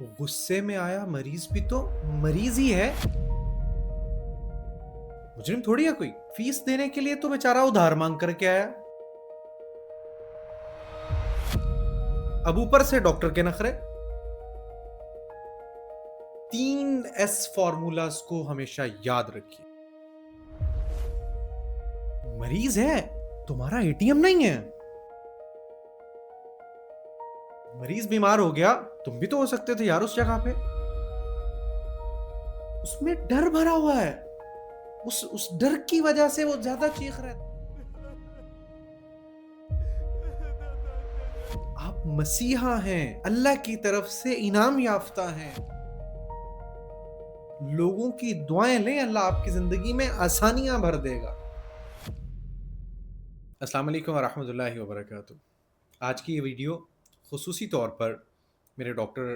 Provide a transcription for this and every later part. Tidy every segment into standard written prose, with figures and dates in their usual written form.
गुस्से में आया मरीज भी तो मरीज ही है, मुजरिम थोड़ी है कोई। फीस देने के लिए तो बेचारा उधार मांग करके आया। अब ऊपर से डॉक्टर के नखरे। 3S फॉर्मूलास को हमेशा याद रखिए। मरीज है, तुम्हारा एटीएम नहीं है। मरीज बीमार हो गया, तुम भी तो हो सकते थे यार उस जगह पे। उसमें डर भरा हुआ है, उस डर की वजह से वो ज्यादा चीख रहा है। आप मसीहा हैं, अल्लाह की तरफ से इनाम याफ्ता हैं। लोगों की दुआएं लें, अल्लाह आपकी जिंदगी में आसानियां भर देगा। अस्सलाम वालेकुम वरहमतुल्लाहि वबरकातुहू। आज की ये वीडियो खुसूसी तौर पर मेरे डॉक्टर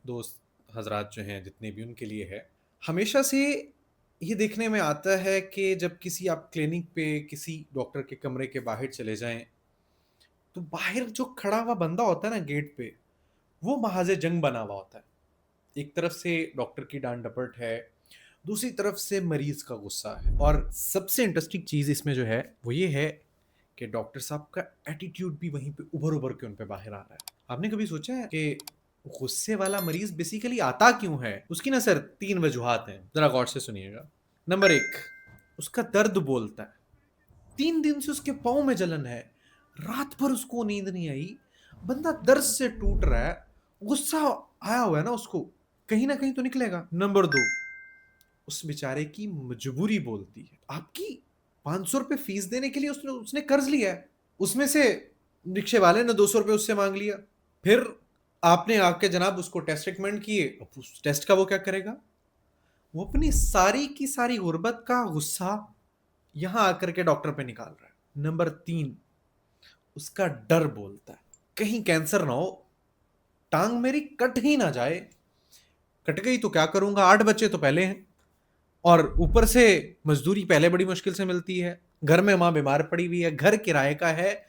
दोस्त हजरात जो हैं जितने भी, उनके लिए है। हमेशा से ये देखने में आता है कि जब किसी आप क्लिनिक पे किसी डॉक्टर के कमरे के बाहर चले जाएं तो बाहर जो खड़ा हुआ बंदा होता है ना गेट पे, वो महाज़े जंग बना हुआ होता है। एक तरफ से डॉक्टर की डांट डपट है, दूसरी तरफ से मरीज का गुस्सा है। और सबसे इंटरेस्टिंग चीज़ इसमें जो है वो ये है कि डॉक्टर साहब का एटीट्यूड भी वहीं पे उभर उभर के उन पे बाहर आ रहा है। आपने कभी सोचा है कि गुस्से वाला मरीज बेसिकली आता क्यों है? उसकी ना सर 3 वजूहात हैं, जरा गौर से सुनिएगा। नंबर 1, उसका दर्द बोलता है। 3 दिन से उसके पाँव में जलन है, रात भर उसको नींद नहीं आई, बंदा दर्द से टूट रहा है, गुस्सा आया हुआ है ना उसको, कहीं ना कहीं तो निकलेगा। नंबर 2, उस बेचारे की मजबूरी बोलती है। आपकी 500 रुपए फीस देने के लिए उसने उसने कर्ज लिया है, उसमें से रिक्शे वाले ने 200 रुपए उससे मांग लिया। फिर आपने आके जनाब उसको टेस्ट रिकमेंड किए, अब उस टेस्ट का वो क्या करेगा? वो अपनी सारी की सारी गुर्बत का गुस्सा यहां आकर के डॉक्टर पे निकाल रहा है। नंबर 3, उसका डर बोलता है, कहीं कैंसर ना हो, टांग मेरी कट ही ना जाए। कट गई तो क्या करूंगा, 8 बच्चे तो पहले हैं, और ऊपर से मजदूरी पहले बड़ी मुश्किल से मिलती है, घर में माँ बीमार पड़ी हुई है, घर किराए का है,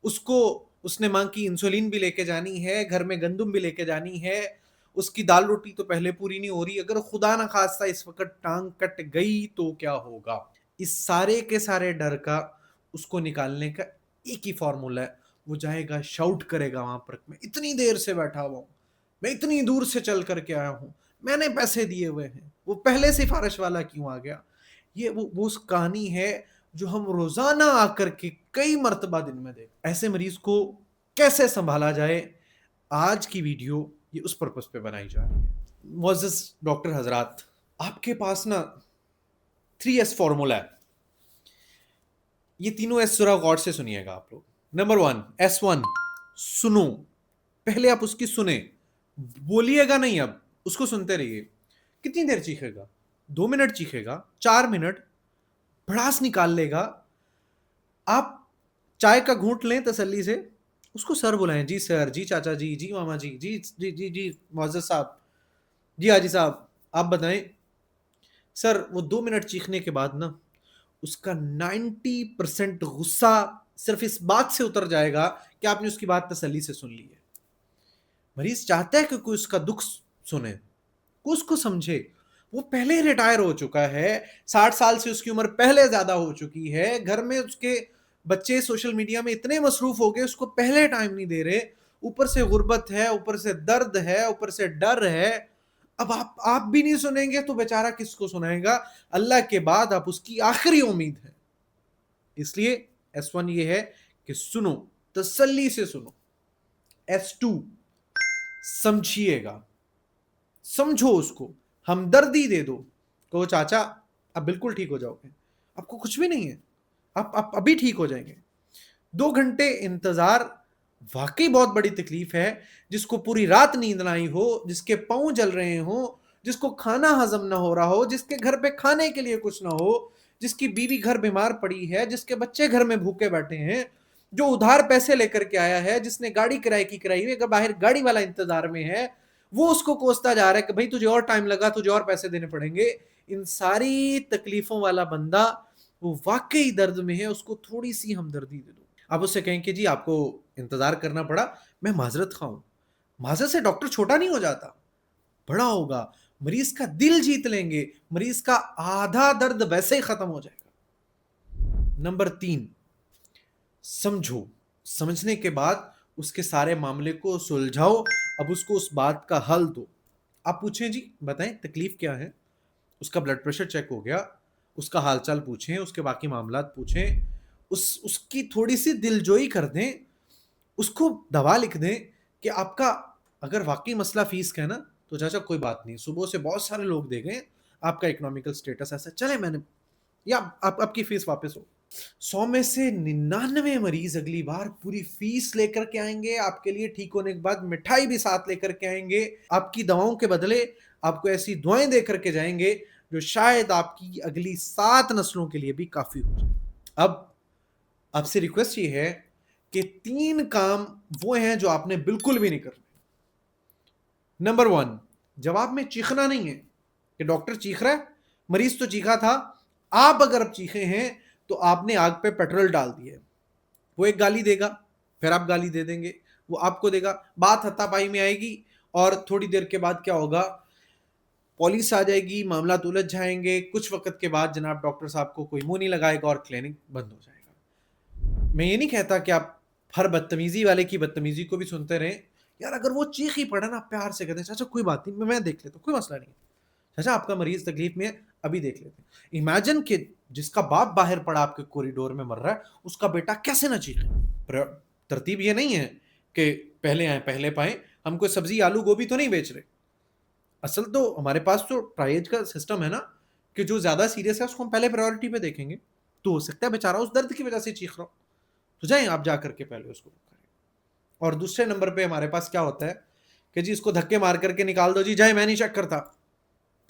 उसको उसने माँ की इंसुलिन भी लेके जानी है, घर में गंदुम भी लेके जानी है, उसकी दाल रोटी तो पहले पूरी नहीं हो रही। अगर खुदा ना खास्ता इस वक्त टांग कट गई तो क्या होगा? इस सारे के सारे डर का उसको निकालने का एक ही फॉर्मूला है। वो जाएगा, शाउट करेगा वहां पर, मैं इतनी देर से बैठा हुआ हूं, मैं इतनी दूर से चल करके आया हूं, मैंने पैसे दिए हुए हैं, वो पहले सिफारिश वाला क्यों आ गया? ये वो उस कहानी है जो हम रोजाना आकर के कई मर्तबा दिन में देख। ऐसे मरीज को कैसे संभाला जाए, आज की वीडियो ये उस पर्पस पे बनाई जा रही है। मुअज़्ज़ज़ डॉक्टर हजरात, आपके पास ना 3S फॉर्मूला है। ये तीनों एस जरा गौर से सुनिएगा आप लोग। नंबर 1, S1, सुनो। पहले आप उसकी सुने, बोलिएगा नहीं, अब उसको सुनते रहिए। कितनी देर चीखेगा? 2 मिनट चीखेगा, 4 मिनट, भड़ास निकाल लेगा। आप चाय का घूंट लें तसल्ली से, उसको सर बुलाएं, जी सर, जी चाचा जी, जी मामा जी, जी जी जी जी मुअज़्ज़ज़ साहब, जी हाजी साहब, आप बताएं। सर वो 2 मिनट चीखने के बाद ना उसका 90% गुस्सा सिर्फ इस बात से उतर जाएगा कि आपने उसकी बात तसल्ली से सुन ली है। मरीज चाहता है कि कोई उसका दुख सुने, कोई उसको समझे। वो पहले रिटायर हो चुका है, 60 साल से उसकी उम्र पहले ज्यादा हो चुकी है, घर में उसके बच्चे सोशल मीडिया में इतने मसरूफ हो गए, उसको पहले टाइम नहीं दे रहे। ऊपर से गुर्बत है, ऊपर से दर्द है, ऊपर से डर है। अब आप भी नहीं सुनेंगे तो बेचारा किसको सुनाएगा? अल्लाह के बाद आप उसकी आखिरी उम्मीद है। इसलिए S1 ये है कि सुनो, तसल्ली से सुनो। S2, समझिएगा, समझो उसको, हमदर्दी दे दो, कहो चाचा अब बिल्कुल ठीक हो जाओगे, आपको कुछ भी नहीं है, आप अभी ठीक हो जाएंगे। 2 घंटे इंतजार वाकई बहुत बड़ी तकलीफ है। जिसको पूरी रात नींद ना आई हो, जिसके पांव जल रहे हो, जिसको खाना हजम ना हो रहा हो, जिसके घर पे खाने के लिए कुछ ना हो, जिसकी बीवी घर बीमार पड़ी है, जिसके बच्चे घर में भूखे बैठे हैं, जो उधार पैसे लेकर के आया है, जिसने गाड़ी किराए की कराई हुई, अगर बाहर गाड़ी वाला इंतजार में है, वो उसको कोसता जा रहा है कि भाई तुझे और टाइम लगा, तुझे और पैसे देने पड़ेंगे। इन सारी तकलीफों वाला बंदा वो वाकई दर्द में है, उसको थोड़ी सी हमदर्दी दे दो। आप उससे कहें कि जी आपको इंतजार करना पड़ा, मैं माजरत खा हूं। माजरत से डॉक्टर छोटा नहीं हो जाता, बड़ा होगा, मरीज का दिल जीत लेंगे, मरीज का आधा दर्द वैसे ही खत्म हो जाएगा। नंबर 3, समझो, समझने के बाद उसके सारे मामले को सुलझाओ, अब उसको उस बात का हल दो। आप पूछें जी बताएं तकलीफ क्या है, उसका ब्लड प्रेशर चेक हो गया, उसका हालचाल पूछें, उसके बाकी मामलात पूछें, उसकी थोड़ी सी दिलजोई कर दें, उसको दवा लिख दें कि आपका अगर वाकई मसला फीस का है ना तो चाचा कोई बात नहीं, सुबह से बहुत सारे लोग दे गए, आपका इकोनॉमिकल स्टेटस ऐसा चले मैंने, या आपकी फीस वापस हो। 100 में से 99 मरीज अगली बार पूरी फीस लेकर के आएंगे, आपके लिए ठीक होने के बाद मिठाई भी साथ लेकर के आएंगे, आपकी दवाओं के बदले आपको ऐसी दुआएं दे करके जाएंगे जो शायद आपकी अगली 7 नस्लों के लिए भी काफी हो जाए। अब आपसे रिक्वेस्ट ये है कि 3 काम वो हैं जो आपने बिल्कुल भी नहीं करने। नंबर 1, जवाब में चीखना नहीं है कि डॉक्टर चीख रहा है, मरीज तो चीखा था, आप अगर अब चीखे हैं तो आपने आग पे पेट्रोल डाल दिया है। वो एक गाली देगा, फिर आप गाली दे देंगे, वो आपको देगा, बात हत्तापाई में आएगी और थोड़ी देर के बाद क्या होगा, पुलिस आ जाएगी, मामला उलझ जाएंगे, कुछ वक्त के बाद जनाब डॉक्टर साहब को कोई मुंह नहीं लगाएगा और क्लिनिक बंद हो जाएगा। मैं ये नहीं कहता कि आप हर बदतमीजी वाले की बदतमीजी को भी सुनते रहें, यार अगर वो चीख ही पड़ा ना, प्यार से कहते हैं चाचा कोई बात नहीं, मैं देख लेता हूँ, कोई मसला नहीं, चाचा आपका मरीज तकलीफ में है, अभी देख लेते हैं। इमेजिन कि जिसका बाप बाहर पड़ा आपके कॉरिडोर में मर रहा है, उसका बेटा कैसे ना चीखे। तरतीब ये नहीं है कि पहले आए पहले पाए, हम कोई सब्जी आलू गोभी तो नहीं बेच रहे। असल तो हमारे पास तो ट्राइएज का सिस्टम है ना कि जो ज्यादा सीरियस है उसको हम पहले प्रायोरिटी पे देखेंगे, तो हो सकता है बेचारा उस दर्द की वजह से चीख रहा हो, तो जाएं आप जा करके पहले उसको करें। और दूसरे नंबर पे हमारे पास क्या होता है कि जी इसको धक्के मार करके निकाल दो, जी जाए मैं नहीं चेक करता।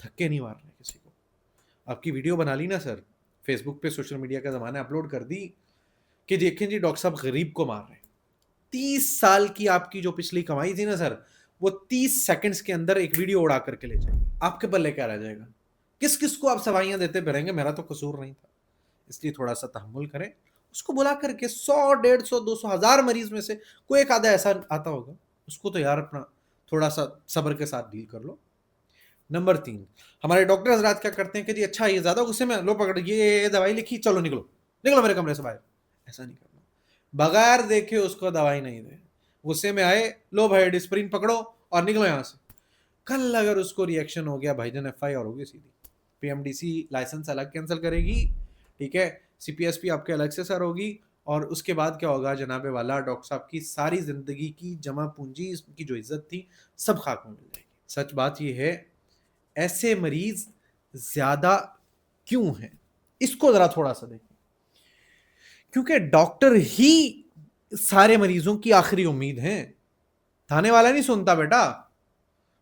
धक्के नहीं मार रहे किसी को, आपकी वीडियो बना ली ना सर, फेसबुक पे सोशल मीडिया का जमाना, अपलोड कर दी कि देखें जी डॉक्टर साहब गरीब को मार रहे हैं। 30 साल की आपकी जो पिछली कमाई थी ना सर, वो 30 सेकंड्स के अंदर एक वीडियो उड़ा करके ले जाएगी, आपके पल्ले क्या रह जाएगा? किस किस को आप सवाइयां देते फिरेंगे, मेरा तो कसूर नहीं था। इसलिए थोड़ा सा तहम्मुल करें, उसको बुला करके 100 150 200 1000 मरीज में से कोई एक आधा ऐसा आता होगा, उसको तो यार अपना थोड़ा सा सब्र के साथ डील कर लो। नंबर 3, हमारे डॉक्टर हजरात क्या करते हैं कि जी अच्छा ये ज्यादा गुस्से में, लो पकड़ ये दवाई लिखी, चलो निकलो निकलो मेरे कमरे से बाहर। ऐसा नहीं करना, बगैर देखे उसको दवाई नहीं दे, गुस्से में आए लो भाई डिस्प्रिन पकड़ो और निकलो यहाँ से। कल अगर उसको रिएक्शन हो गया भाईजान, एफआईआर होगी सीधी, पीएमडीसी लाइसेंस अलग कैंसिल करेगी, ठीक है, सीपीएसपी आपके अलग से सर होगी, और उसके बाद क्या होगा जनाबे वाला, डॉक्टर साहब की सारी जिंदगी की जमा पूंजी की जो इज्जत थी सब खाक में मिल जाएगी। सच बात यह है, ऐसे मरीज ज्यादा क्यों हैं, इसको जरा थोड़ा सा देखें, क्योंकि डॉक्टर ही सारे मरीजों की आखिरी उम्मीद है। थाने वाला नहीं सुनता बेटा,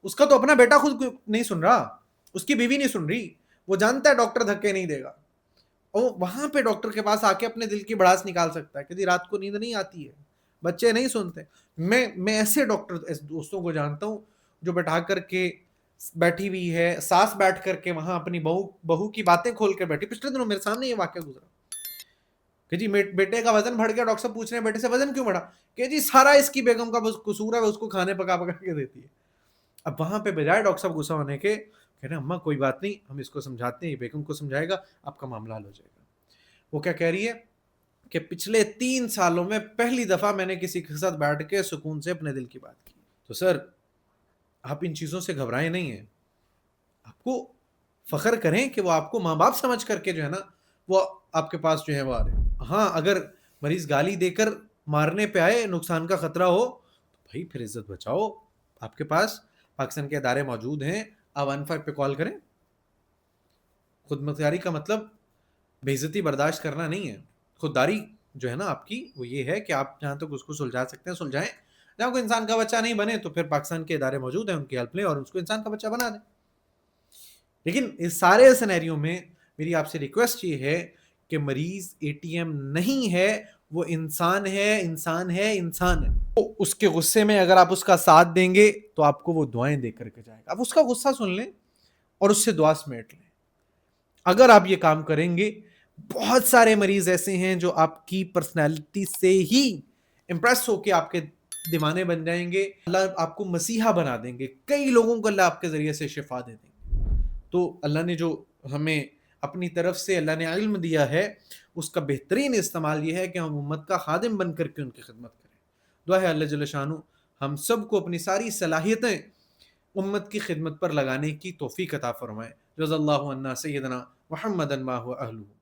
उसका तो अपना बेटा खुद नहीं सुन रहा, उसकी बीवी नहीं सुन रही, वो जानता है डॉक्टर धक्के नहीं देगा, और वहां पे डॉक्टर के पास आके अपने दिल की भड़ास निकाल सकता है कि रात को नींद नहीं आती है, बच्चे नहीं सुनते। मैं ऐसे डॉक्टर दोस्तों को जानता हूं जो बैठा करके बैठी हुई है, सास बैठ करके वहां अपनी बहू की बातें खोल कर बैठी। पिछले दिनों मेरे सामने ये वाक्य गुजरा कि जी बेटे का वजन बढ़ गया, डॉक्टर साहब पूछ रहे हैं बेटे से वजन क्यों बढ़ा, कि जी सारा इसकी बेगम का कसूर है, उसको खाने पका पका के देती है। अब वहां पे बजाय डॉक्टर साहब गुस्सा होने के कह रहे हैं अम्मा कोई बात नहीं, हम इसको समझाते हैं, बेगम को समझाएगा, आपका मामला हल हो जाएगा। वो क्या कह रही है कि पिछले 3 सालों में पहली दफा मैंने किसी के साथ बैठ के सुकून से अपने दिल की बात की। तो सर आप इन चीजों से घबराए नहीं है, आपको फख्र करें कि वो आपको माँ बाप समझ करके जो है ना वो आपके पास जो है वो आ रहे हैं। हाँ अगर मरीज गाली देकर मारने पे आए, नुकसान का खतरा हो, तो भाई फिर इज्जत बचाओ, आपके पास पाकिस्तान के अदारे मौजूद हैं, आप 15 पे कॉल करें। खुदमुख्तारी का मतलब बेइज्जती बर्दाश्त करना नहीं है, खुददारी जो है ना आपकी वो ये है कि आप जहाँ तक उसको सुलझा सकते हैं सुलझाएं, जहाँ कोई इंसान का बच्चा नहीं बने तो फिर पाकिस्तान के इदारे मौजूद हैं, उनकी हेल्प लें और उसको इंसान का बच्चा बना दें। लेकिन इस सारे सिनेरियो में मेरी आपसे रिक्वेस्ट ये है कि मरीज एटीएम नहीं है, वो इंसान है, इंसान है, इंसान है। तो उसके गुस्से में अगर आप उसका साथ देंगे तो आपको वो दुआएं दे करके जाएगा। आप उसका गुस्सा सुन लें और उससे दुआ समेट लें। अगर आप ये काम करेंगे, बहुत सारे मरीज ऐसे हैं जो आपकी पर्सनैलिटी से ही इंप्रेस होकर आपके دیوانے بن جائیں گے، اللہ آپ کو مسیحا بنا دیں گے، کئی لوگوں کو اللہ آپ کے ذریعے سے شفا دے دیں گے۔ تو اللہ نے جو ہمیں اپنی طرف سے اللہ نے علم دیا ہے، اس کا بہترین استعمال یہ ہے کہ ہم امت کا خادم بن کر کے ان کی خدمت کریں۔ دعا ہے اللہ جل شانہ ہم سب کو اپنی ساری صلاحیتیں امت کی خدمت پر لگانے کی توفیق عطا فرمائے۔ جزا اللہ عنا سیدنا محمد ما هو اہلہ۔